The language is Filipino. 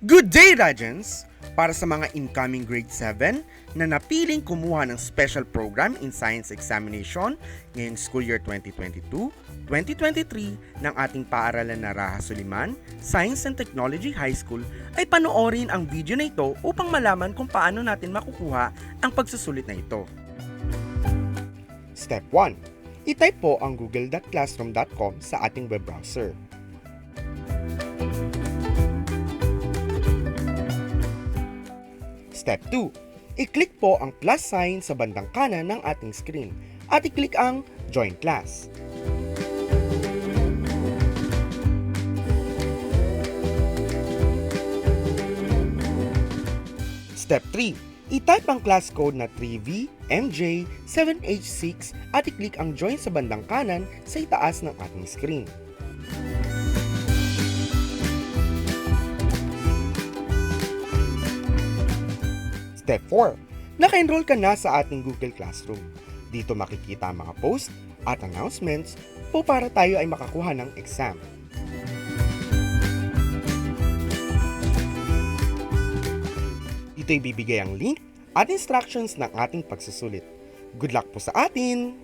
Good day, Rajans! Para sa mga incoming grade 7 na napiling kumuha ng special program in science examination ngayong school year 2022-2023 ng ating paaralan na Raha Suliman, Science and Technology High School, ay panoorin ang video na ito upang malaman kung paano natin makukuha ang pagsusulit na ito. Step 1. I-type po ang google.classroom.com sa ating web browser. Step 2. I-click po ang plus sign sa bandang kanan ng ating screen at i-click ang Join Class. Step 3. I-type ang class code na 3VMJ7H6 at i-click ang Join sa bandang kanan sa itaas ng ating screen. Step 4. Naka-enroll ka na sa ating Google Classroom. Dito makikita ang mga post at announcements po para tayo ay makakuha ng exam. Dito ibibigay ang link at instructions ng ating pagsusulit. Good luck po sa atin!